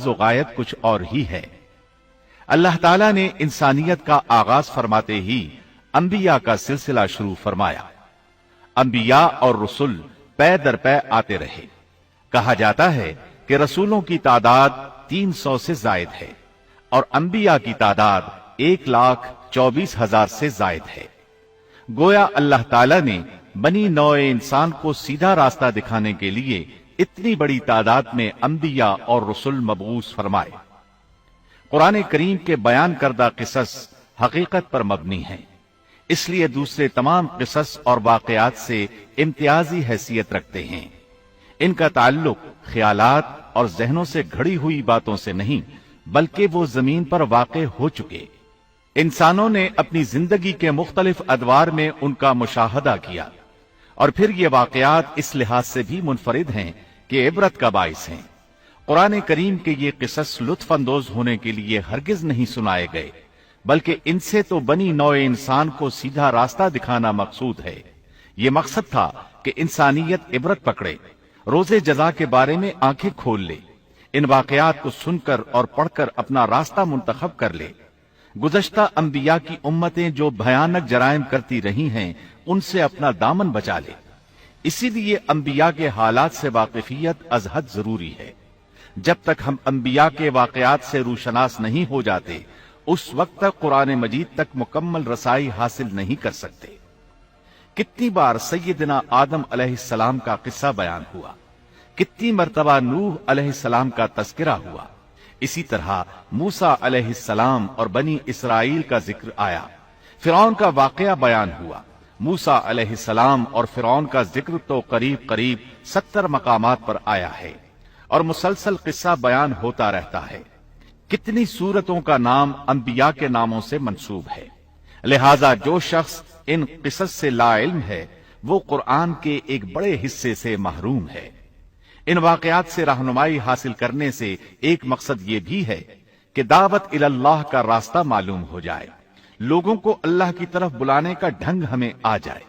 गर्ज व गायत कुछ और ही है। अल्लाह ताला ने इंसानियत का आगाज फरमाते ही अंबिया का सिलसिला शुरू फरमाया। अंबिया और रसूल पै दर पै आते रहे। कहा जाता है कि रसूलों की तादाद 300 से जायद है और अंबिया की तादाद 1,24,000 से जायद है। गोया अल्लाह ताला ने बनी नौए इंसान को सीधा रास्ता दिखाने के लिए इतनी बड़ी तादाद में अंबिया और रसूल मबऊस फरमाए। कुरान करीम के बयान करदा किसस हकीकत पर मबनी है, इसलिए दूसरे तमाम किसस और वाकयात से इम्तियाजी हैसियत रखते हैं। इनका ताल्लुक ख्यालात और जहनों से घड़ी हुई बातों से नहीं, बल्कि वो जमीन पर वाक़े हो चुके। इंसानों ने अपनी जिंदगी के मुख्तलिफ अदवार में उनका मुशाहदा किया और फिर ये वाकयात इस लिहाज से भी मुनफरिद हैं कि इबरत का बाइस हैं। कुरान करीम के ये किसस लुत्फ अंदोज होने के लिए हरगिज नहीं सुनाए गए, बल्कि इनसे तो बनी नौए इंसान को सीधा रास्ता दिखाना मकसूद है। ये मकसद था कि इंसानियत इबरत पकड़े, रोजे जजा के बारे में आंखें खोल ले, इन वाकयात को सुनकर और पढ़कर अपना रास्ता मुंतखब कर ले। गुज़श्ता अंबिया की उम्मतें जो भयानक जराइम करती रही हैं, उनसे अपना दामन बचा ले। इसीलिए अंबिया के हालात से वाकिफियत अजहद जरूरी है। जब तक हम अंबिया के वाकयात से रूशनास नहीं हो जाते, उस वक्त तक कुरान मजीद तक मुकम्मल रसाई हासिल नहीं कर सकते। कितनी बार सैयदना आदम अलैहिस्सलाम का किस्सा बयान हुआ, कितनी मर्तबा नूह अलैहिस्सलाम का तज़किरा हुआ। इसी तरह मूसा अलैहिस्सलाम और बनी इसराइल का जिक्र आया। फिरौन का वाकया बयान हुआ। मूसा अलैहिस्सलाम और फिरौन का जिक्र तो करीब करीब 70 मकामात पर आया है और मुसलसल किस्सा बयान होता रहता है। कितनी सूरतों का नाम अंबिया के नामों से मंसूब है। लिहाजा जो शख्स इन किस्स से लाइल्म है, वो कुरान के एक बड़े हिस्से से महरूम है। इन वाकयात से रहनुमाई हासिल करने से एक मकसद ये भी है कि दावत इलल्लाह का रास्ता मालूम हो जाए, लोगों को अल्लाह की तरफ बुलाने का ढंग हमें आ जाए।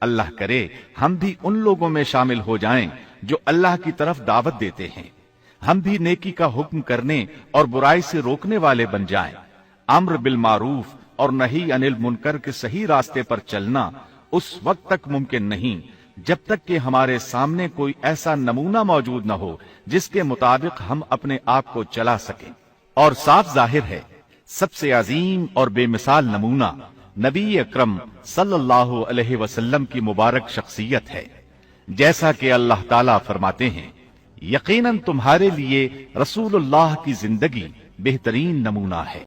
अल्लाह करे हम भी उन लोगों में शामिल हो जाएं जो अल्लाह की तरफ दावत देते हैं। हम भी नेकी का हुक्म करने और बुराई से रोकने वाले बन जाएं। अम्र बिल मारूफ और नही अनिल मुनकर के सही रास्ते पर चलना उस वक्त तक मुमकिन नहीं जब तक कि हमारे सामने कोई ऐसा नमूना मौजूद न हो जिसके मुताबिक हम अपने आप को चला सकें। और साफ जाहिर है सबसे अजीम और बेमिसाल नमूना नबी अकरम सल्लल्लाहु अलैहि वसल्लम की मुबारक शख्सियत है। जैसा कि अल्लाह ताला फरमाते हैं, यकीनन तुम्हारे लिए रसूलुल्लाह की जिंदगी बेहतरीन नमूना है।